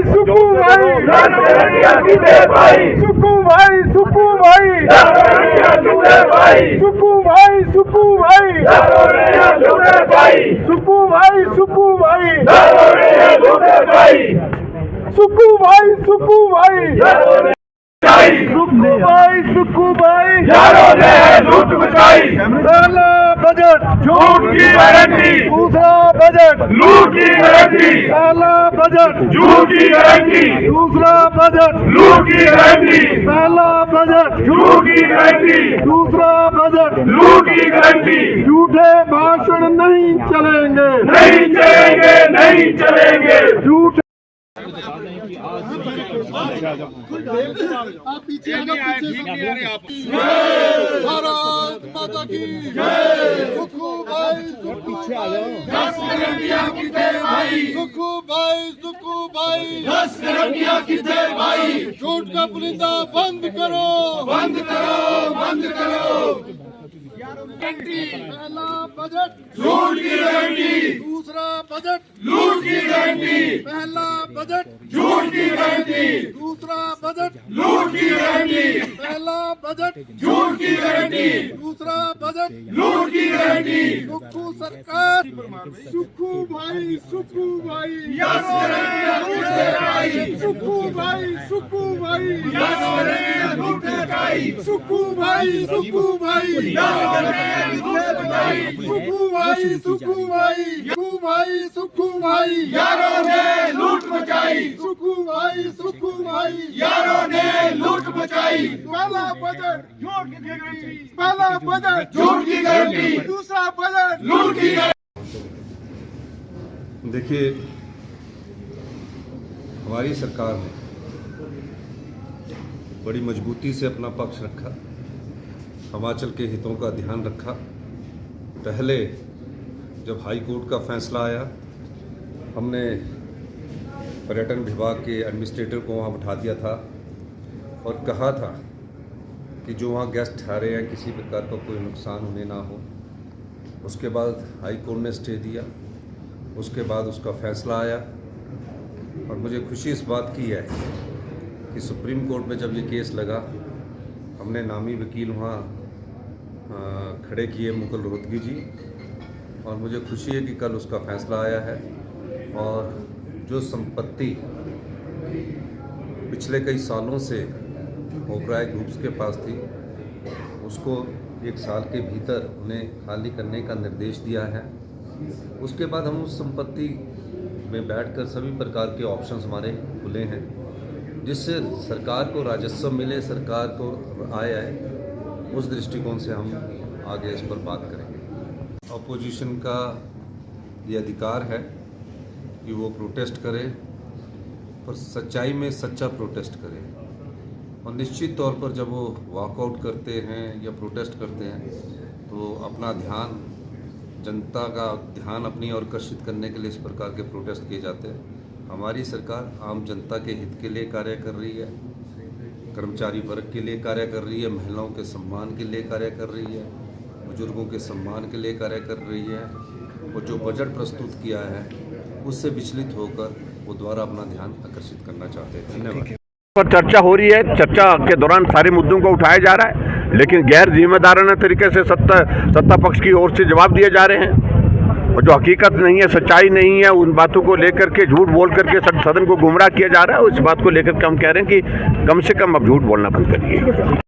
सुक्कू भाई, सुक्कू भाई, सुक्कू भाई, सुक्कू भाई, सुक्कू भाई, सुक्कू भाई, सुक्कू भाई, सुक्कू भाई, सुक्कू भाई, सुक्कू भाई, सुक्कू भाई, यारों ने लूट मचाई, पहला बजट झूठ की गारंटी, दूसरा बजट लूट की गारंटी, पहला बजट झूठ की गारंटी, दूसरा बजट लूट की गारंटी, पहला बजट झूठ की गारंटी, दूसरा बजट लूट की गारंटी, झूठे भाषण नहीं चलेंगे, नहीं चलेंगे, नहीं चलेंगे। झूठ आप पीछे भारत माता की सुक्कू भाई, सुक्कू भाई, सुक्कू भाई, सुक्कू भाई, झूठ का पुलिंदा बंद करो, बंद करो, बंद करो। पहला बजट झूठ की गारंटी, दूसरा बजट लूट की गारंटी, पहला बजट झूठ की गारंटी, दूसरा बजट लूट की गारंटी, पहला बजट झूठ की गारंटी, दूसरा बजट लूट की गारंटी। सुक्कू सरकार, सुक्कू भाई, सुक्कू भाई, सुक्कू भाई, सुक्कू भाई, सुक्कू भाई, सुक्कू भाई, सुक्कू भाई, सुक्कू भाई, सुक्कू भाई, सुक्कू भाई, यारों ने लूट मचाई, सुक्कू भाई, सुक्कू भाई, यारों ने लूट मचाई, पहला बजट झूठ की गारंटी, पहला बजट झूठ की गारंटी, दूसरा बजट लूट की गारंटी। देखिए, हमारी सरकार ने बड़ी मजबूती से अपना पक्ष रखा, हिमाचल के हितों का ध्यान रखा। पहले जब हाई कोर्ट का फैसला आया, हमने पर्यटन विभाग के एडमिनिस्ट्रेटर को वहाँ बिठा दिया था और कहा था कि जो वहाँ गेस्ट ठहरे हैं किसी प्रकार का कोई नुकसान उन्हें ना हो। उसके बाद हाई कोर्ट ने स्टे दिया, उसके बाद उसका फैसला आया और मुझे खुशी इस बात की है कि सुप्रीम कोर्ट में जब ये केस लगा, हमने नामी वकील वहाँ खड़े किए, मुकुल रोहतगी जी, और मुझे खुशी है कि कल उसका फैसला आया है और जो संपत्ति पिछले कई सालों से ओबराय ग्रुप्स के पास थी उसको 1 साल के भीतर उन्हें खाली करने का निर्देश दिया है। उसके बाद हम उस संपत्ति में बैठकर सभी प्रकार के ऑप्शंस हमारे खुले हैं, जिससे सरकार को राजस्व मिले, सरकार को आय आए। उस दृष्टिकोण से हम आगे इस पर बात करेंगे। अपोजिशन का ये अधिकार है कि वो प्रोटेस्ट करे, पर सच्चाई में सच्चा प्रोटेस्ट करे। और निश्चित तौर पर जब वो वॉकआउट करते हैं या प्रोटेस्ट करते हैं तो अपना ध्यान, जनता का ध्यान अपनी ओर आकर्षित करने के लिए इस प्रकार के प्रोटेस्ट किए जाते हैं। हमारी सरकार आम जनता के हित के लिए कार्य कर रही है, कर्मचारी वर्ग के लिए कार्य कर रही है, महिलाओं के सम्मान के लिए कार्य कर रही है, बुजुर्गों के सम्मान के लिए कार्य कर रही है। और जो बजट प्रस्तुत किया है उससे विचलित होकर वो दोबारा अपना ध्यान आकर्षित करना चाहते हैं। धन्यवाद। पर चर्चा हो रही है, चर्चा के दौरान सारे मुद्दों को उठाया जा रहा है, लेकिन गैर जिम्मेदाराना तरीके से सत्ता पक्ष की ओर से जवाब दिए जा रहे हैं और जो हकीकत नहीं है, सच्चाई नहीं है, उन बातों को लेकर के झूठ बोल करके सदन को गुमराह किया जा रहा है। उस बात को लेकर के हम कह रहे हैं कि कम से कम अब झूठ बोलना बंद करिए।